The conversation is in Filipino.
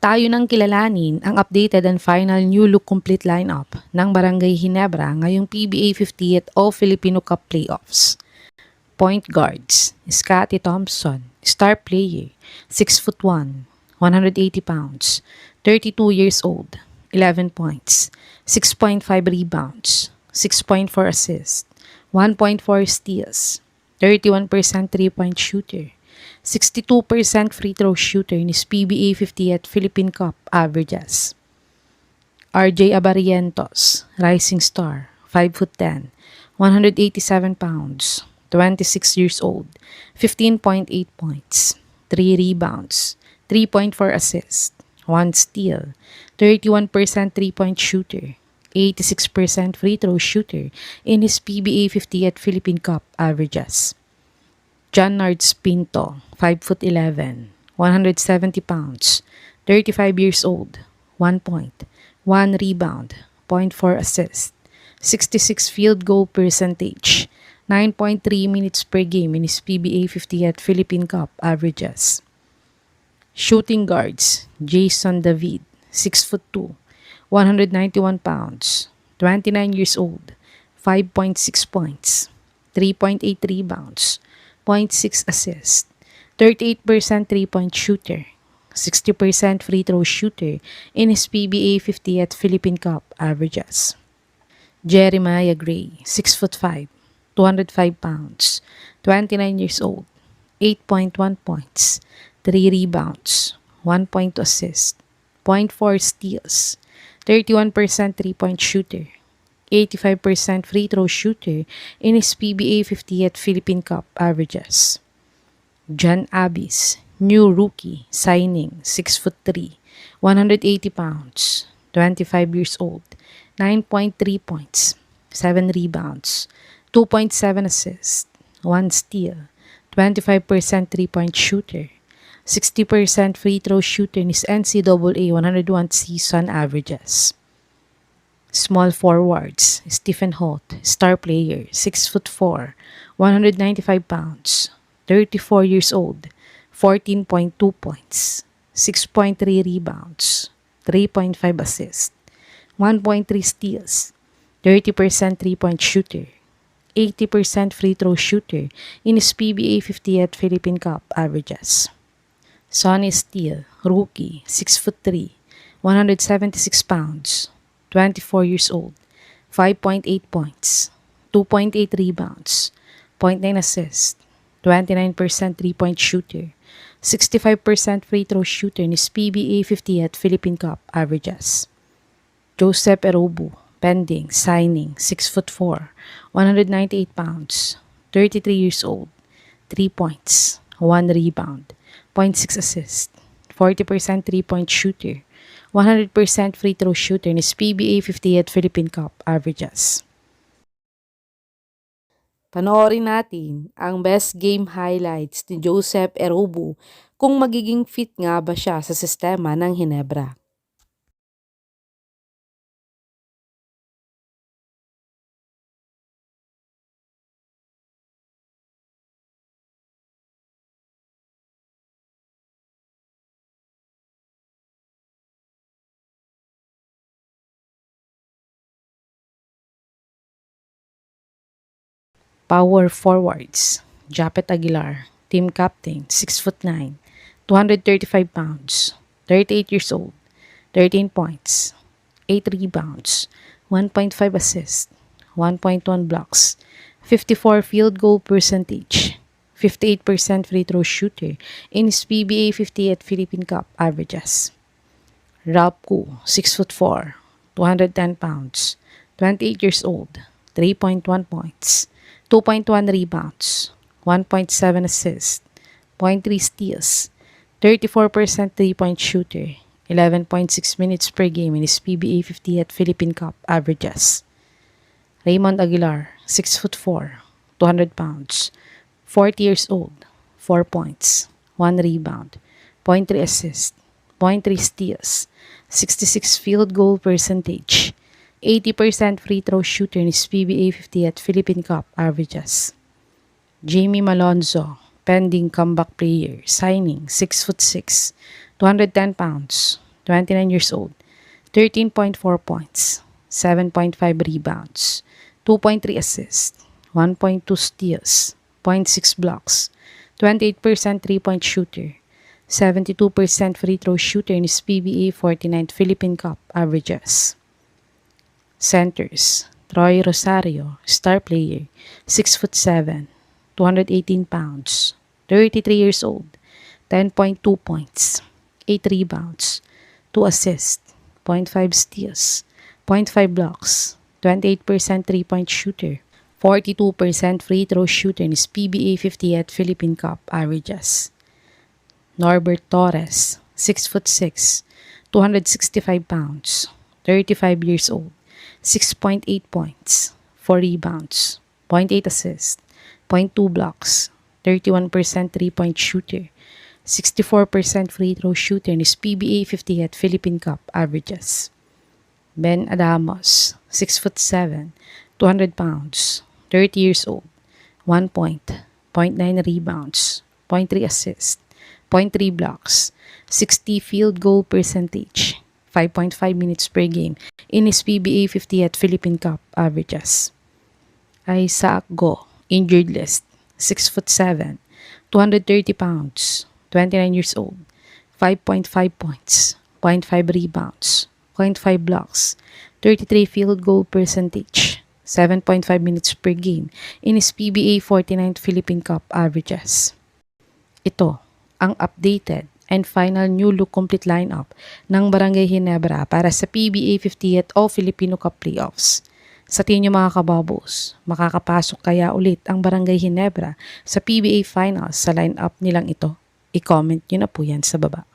Tayo nang kilalanin ang updated and final new look complete lineup ng Brgy Ginebra ngayong PBA 50th o Filipino Cup Playoffs. Point guards, Scottie Thompson, star player, 6'1", 180 pounds, 32 years old, 11 points, 6.5 rebounds, 6.4 assists, 1.4 steals, 31% 3-point shooter, 62% free throw shooter ni Pba 50th Philippine Cup averages. RJ rising star, 5'10", 187 pounds, 26 years old, 15.8 points, 3 rebounds, 3.4 assists, 1 steal, 31% 3-point shooter, 86% free throw shooter in his Pba 50th Philippine Cup averages. JerAve Pinto, 5'11", 170 pounds, 35 years old, 1 point, 1 rebound, 0.4 assist, 66 field goal percentage, 9.3 minutes per game in his Pba 50th Philippine Cup averages. Shooting guards, Jason David, 6'2", 191 pounds, 29 years old, 5.6 points, 3.8 rebounds, 0.6 assists, 38% 3-point shooter, 60% free throw shooter in his Pba 50th Philippine Cup averages. Jeremiah Gray, 6'5", 205 pounds, 29 years old, 8.1 points, 3 rebounds, 1.2 assists, 0.4 steals, 31% 3-point shooter, 85% free throw shooter in his Pba 50th Philippine Cup averages. JerAve, new rookie, signing, 6'3", 180 pounds, 25 years old, 9.3 points, 7 rebounds, 2.7 assists, 1 steal, 25% 3-point shooter, 60% free throw shooter in his NCAA 101 season averages. Small forwards, Stephen Holt, star player, 6'4", 195 pounds, 34 years old, 14.2 points, 6.3 rebounds, 3.5 assists, 1.3 steals, 30% 3-point shooter, 80% free throw shooter in his Pba 50th Philippine Cup averages. Sonny Steele, rookie, 6'3", 176 pounds, 24 years old, 5.8 points, 2.8 rebounds, 0.9 assists, 29% 3-point shooter, 65% free throw shooter in his Pba 50th Philippine Cup averages. Joseph Erobu, pending, signing, 6'4", 198 pounds, 33 years old, 3 points, 1 rebound, 0.6 assists, 40% 3-point shooter, 100% free throw shooter in his Pba 50th Philippine Cup averages. Panoorin natin ang best game highlights ni Joseph Erobu kung magiging fit nga ba siya sa sistema ng Ginebra. Power forwards, Japet Aguilar, team captain, 6'9", 235 pounds, 38 years old, 13 points, 8 rebounds, 1.5 assists, 1.1 blocks, 54 field goal percentage, 58% free throw shooter in his Pba 50th Philippine Cup averages. Ralph Koo, 6'4", 210 pounds, 28 years old, 3.1 points, 2.1 rebounds, 1.7 assists, 0.3 steals, 34% 3-point shooter, 11.6 minutes per game in his Pba 50th Philippine Cup averages. Raymond Aguilar, 6'4", 200 pounds, 40 years old, 4 points, 1 rebound, 0.3 assists, 0.3 steals, 66 field goal percentage, 80% free throw shooter in his Pba 50th Philippine Cup averages. Jamie Malonzo, pending comeback player, signing, 6'6", 210 pounds, 29 years old, 13.4 points, 7.5 rebounds, 2.3 assists, 1.2 steals, 0.6 blocks, 28% three-point shooter, 72% free throw shooter in his PBA 49th Philippine Cup averages. Centers: Troy Rosario, star player, 6'7", 218 pounds, 33 years old, 10.2 points, 8 rebounds, 2 assists, 0.5 steals, 0.5 blocks, 28% three-point shooter, 42% free throw shooter in his PBA 50th Philippine Cup averages. Norbert Torres, 6'6", 265 pounds, 35 years old, 6.8 points, 4 rebounds, 0.8 assists, 0.2 blocks, 31% three-point shooter, 64% free throw shooter in his PBA 50th Philippine Cup averages. Ben Adamos, 6'7", 200 pounds, 30 years old, 1 point, 0.9 rebounds, 0.3 assists, 0.3 blocks, 60 field goal percentage, 5.5 minutes per game in his PBA 50th Philippine Cup averages. Isaac Go, injured list, 6'7", 230 pounds, 29 years old, 5.5 points, 0.5 rebounds, 0.5 blocks, 33 field goal percentage, 7.5 minutes per game in his PBA 49th Philippine Cup averages. Ito ang updated and final new look complete lineup ng Brgy Ginebra para sa PBA 50th o Filipino Cup Playoffs. Sa tingin nyo mga kababos, makakapasok kaya ulit ang Brgy Ginebra sa PBA Finals sa lineup nilang ito? I-comment nyo na po yan sa baba.